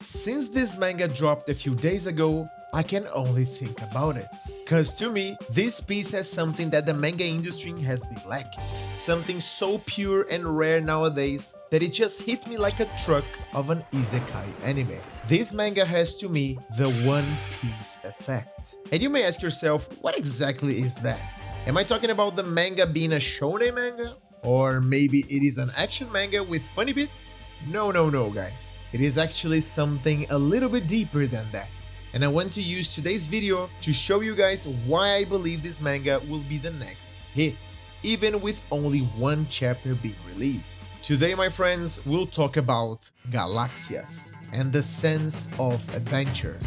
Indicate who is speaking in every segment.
Speaker 1: Since this manga dropped a few days ago, I can only think about it. Cause to me, this piece has something that the manga industry has been lacking. Something so pure and rare nowadays that it just hit me like a truck of an isekai anime. This manga has to me the One Piece effect. And you may ask yourself, what exactly is that? Am I talking about the manga being a shonen manga? Or maybe it is an action manga with funny bits? No, guys. It is actually something a little bit deeper than that. And I want to use today's video to show you guys why I believe this manga will be the next hit, even with only one chapter being released. Today, my friends, we'll talk about Galaxias and the sense of adventure.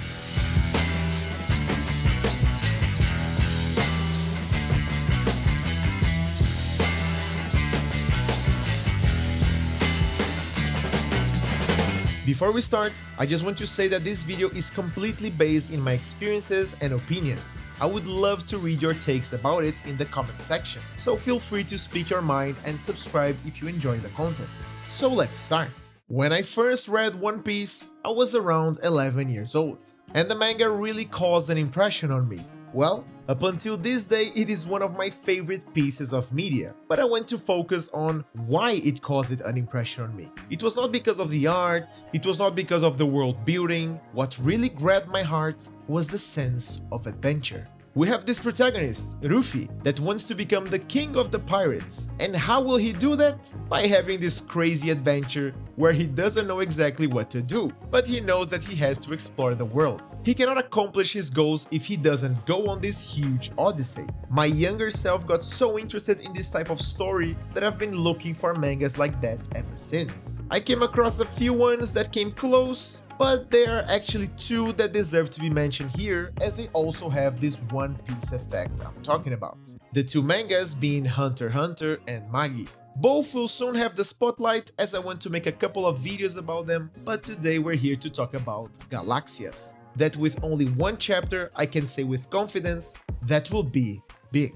Speaker 1: Before we start, I just want to say that this video is completely based in my experiences and opinions. I would love to read your takes about it in the comment section, so feel free to speak your mind and subscribe if you enjoy the content. So let's start. When I first read One Piece, I was around 11 years old, and the manga really caused an impression on me. Well, up until this day, it is one of my favorite pieces of media, but I want to focus on why it caused an impression on me. It was not because of the art, it was not because of the world building. What really grabbed my heart was the sense of adventure. We have this protagonist, Ruffy, that wants to become the king of the pirates. And how will he do that? By having this crazy adventure where he doesn't know exactly what to do, but he knows that he has to explore the world. He cannot accomplish his goals if he doesn't go on this huge odyssey. My younger self got so interested in this type of story that I've been looking for mangas like that ever since. I came across a few ones that came close, but there are actually two that deserve to be mentioned here, as they also have this One Piece effect I'm talking about. The two mangas being Hunter x Hunter and Manga. Both will soon have the spotlight, as I want to make a couple of videos about them, but today we're here to talk about Galaxias. That with only one chapter, I can say with confidence, that will be big.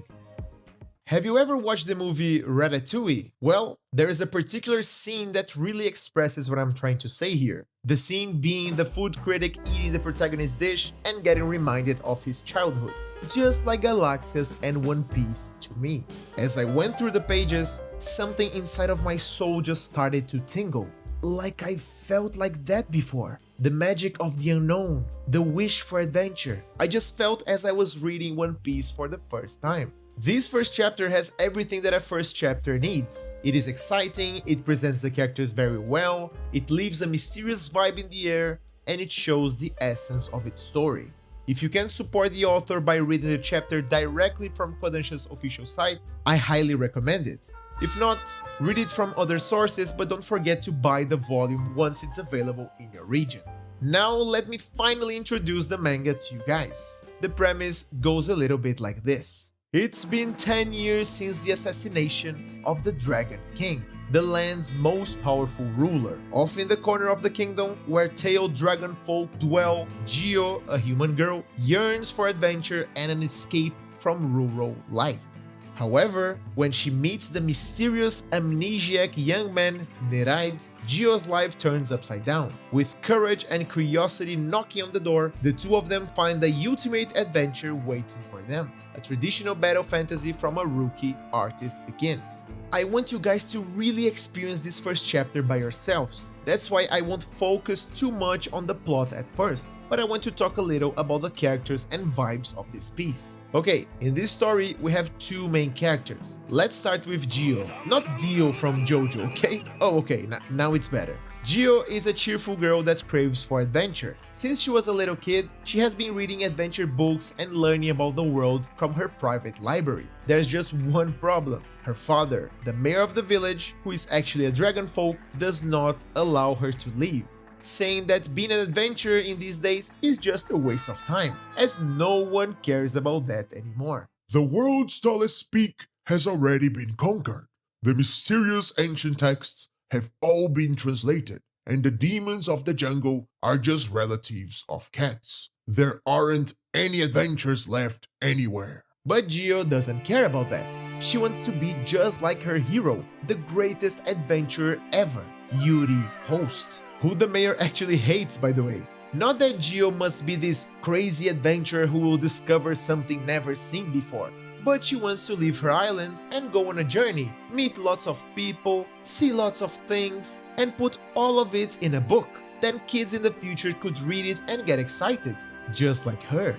Speaker 1: Have you ever watched the movie Ratatouille? Well, there is a particular scene that really expresses what I'm trying to say here. The scene being the food critic eating the protagonist's dish and getting reminded of his childhood. Just like Galaxias and One Piece to me. As I went through the pages, something inside of my soul just started to tingle. Like I felt like that before. The magic of the unknown, the wish for adventure. I just felt as I was reading One Piece for the first time. This first chapter has everything that a first chapter needs. It is exciting, it presents the characters very well, it leaves a mysterious vibe in the air, and it shows the essence of its story. If you can support the author by reading the chapter directly from Kodansha's official site, I highly recommend it. If not, read it from other sources, but don't forget to buy the volume once it's available in your region. Now let me finally introduce the manga to you guys. The premise goes a little bit like this. It's been 10 years since the assassination of the Dragon King, the land's most powerful ruler. Off in the corner of the kingdom, where tailed dragon folk dwell, Gio, a human girl, yearns for adventure and an escape from rural life. However, when she meets the mysterious amnesiac young man Nereid, Gio's life turns upside down. With courage and curiosity knocking on the door, the two of them find the ultimate adventure waiting for them. A traditional battle fantasy from a rookie artist begins. I want you guys to really experience this first chapter by yourselves. That's why I won't focus too much on the plot at first, but I want to talk a little about the characters and vibes of this piece. Okay, in this story we have two main characters. Let's start with Gio, not Dio from JoJo, okay? Oh, okay, now it's better. Gio is a cheerful girl that craves for adventure. Since she was a little kid, she has been reading adventure books and learning about the world from her private library. There's just one problem. Her father, the mayor of the village, who is actually a dragon folk, does not allow her to leave, saying that being an adventurer in these days is just a waste of time, as no one cares about that anymore.
Speaker 2: The world's tallest peak has already been conquered. The mysterious ancient texts have all been translated, and the demons of the jungle are just relatives of cats. There aren't any adventures left anywhere.
Speaker 1: But Gio doesn't care about that. She wants to be just like her hero, the greatest adventurer ever, Yuri Host. who the mayor actually hates, by the way. Not that Gio must be this crazy adventurer who will discover something never seen before, but she wants to leave her island and go on a journey, meet lots of people, see lots of things, and put all of it in a book. Then kids in the future could read it and get excited, just like her.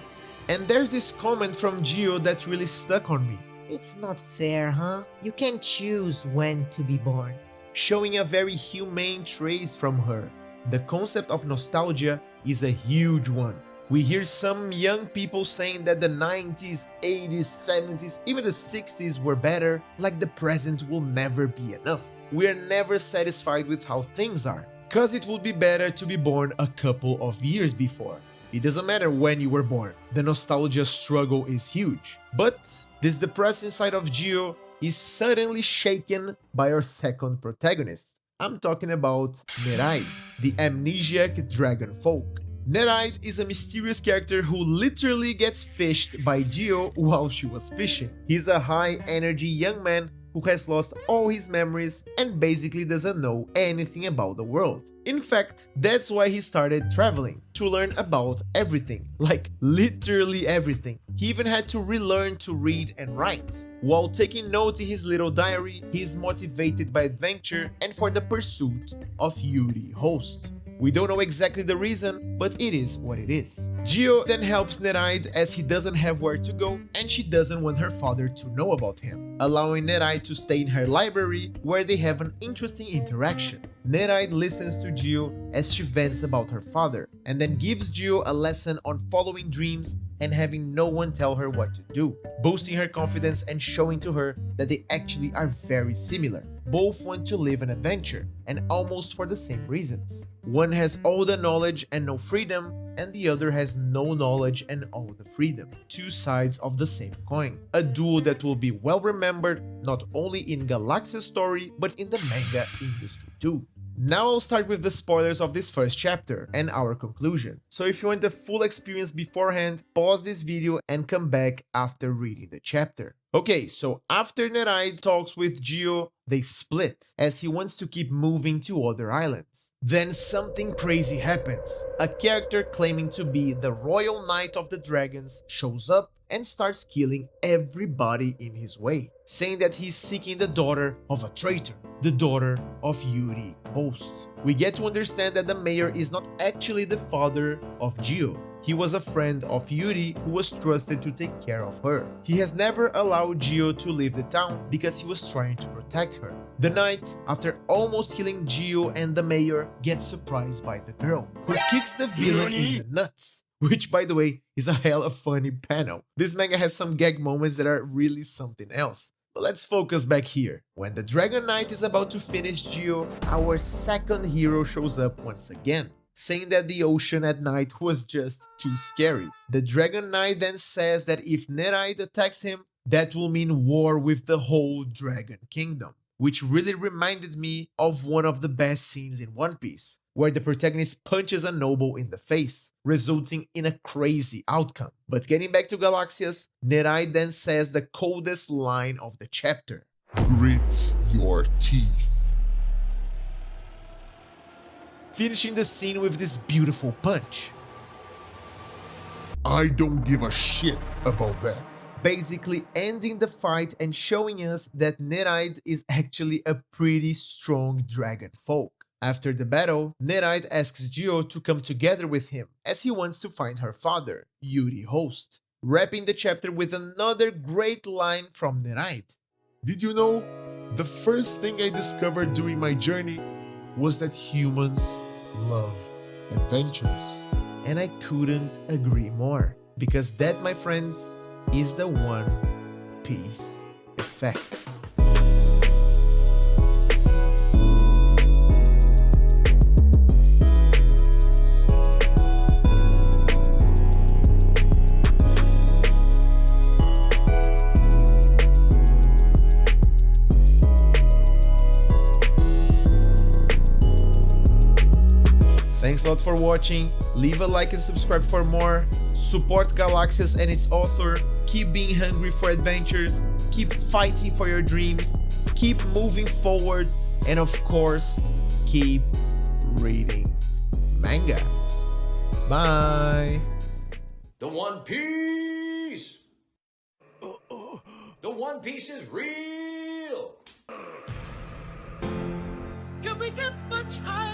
Speaker 1: And there's this comment from Gio that really stuck on me.
Speaker 3: It's not fair, huh? You can't choose when to be born.
Speaker 1: Showing a very humane trace from her. The concept of nostalgia is a huge one. We hear some young people saying that the 90s, 80s, 70s, even the 60s were better, like the present will never be enough. We are never satisfied with how things are, cause it would be better to be born a couple of years before. It doesn't matter when you were born, the nostalgia struggle is huge. But this depressing side of Gio is suddenly shaken by our second protagonist. I'm talking about Nereid, the amnesiac dragon folk. Nereid is a mysterious character who literally gets fished by Gio while she was fishing. He's a high-energy young man who has lost all his memories and basically doesn't know anything about the world. In fact, that's why he started traveling, to learn about everything, like literally everything. He even had to relearn to read and write. While taking notes in his little diary, he's motivated by adventure and for the pursuit of Yuri Host. We don't know exactly the reason, but it is what it is. Gio then helps Nereid as he doesn't have where to go and she doesn't want her father to know about him, allowing Nereid to stay in her library where they have an interesting interaction. Nereid listens to Gio as she vents about her father and then gives Gio a lesson on following dreams and having no one tell her what to do, boosting her confidence and showing to her that they actually are very similar. Both want to live an adventure, and almost for the same reasons. One has all the knowledge and no freedom, and the other has no knowledge and all the freedom. Two sides of the same coin. A duo that will be well remembered not only in Galaxias' story, but in the manga industry too. Now I'll start with the spoilers of this first chapter and our conclusion. So if you want the full experience beforehand, pause this video and come back after reading the chapter. Okay, so after Nereid talks with Gio, they split as he wants to keep moving to other islands. Then something crazy happens. A character claiming to be the Royal Knight of the Dragons shows up and starts killing everybody in his way, saying that he's seeking the daughter of a traitor, the daughter of Yuri Host. We get to understand that the mayor is not actually the father of Gio. He was a friend of Yuri who was trusted to take care of her. He has never allowed Gio to leave the town because he was trying to protect her. The knight, after almost killing Gio and the mayor, gets surprised by the girl, who kicks the villain in the nuts. Which, by the way, is a hella funny panel. This manga has some gag moments that are really something else. But let's focus back here. When the Dragon Knight is about to finish Gio, our second hero shows up once again, saying that the ocean at night was just too scary. The Dragon Knight then says that if Nereid attacks him, that will mean war with the whole Dragon Kingdom, which really reminded me of one of the best scenes in One Piece, where the protagonist punches a noble in the face, resulting in a crazy outcome. But getting back to Galaxias, Nereid then says the coldest line of the chapter.
Speaker 2: Grit your teeth.
Speaker 1: Finishing the scene with this beautiful punch.
Speaker 2: I don't give a shit about that.
Speaker 1: Basically ending the fight and showing us that Nereid is actually a pretty strong dragon folk. After the battle, Nereid asks Gio to come together with him as he wants to find her father, Yuri Host, wrapping the chapter with another great line from Nereid.
Speaker 2: Did you know? The first thing I discovered during my journey was that humans love adventures.
Speaker 1: And I couldn't agree more, because that, my friends, is the One Piece effect. Thanks a lot for watching, leave a like and subscribe for more, support Galaxias and its author, keep being hungry for adventures, keep fighting for your dreams, keep moving forward, and of course, keep reading manga. Bye!
Speaker 4: The One Piece! The One Piece is real!
Speaker 5: Can we get much higher?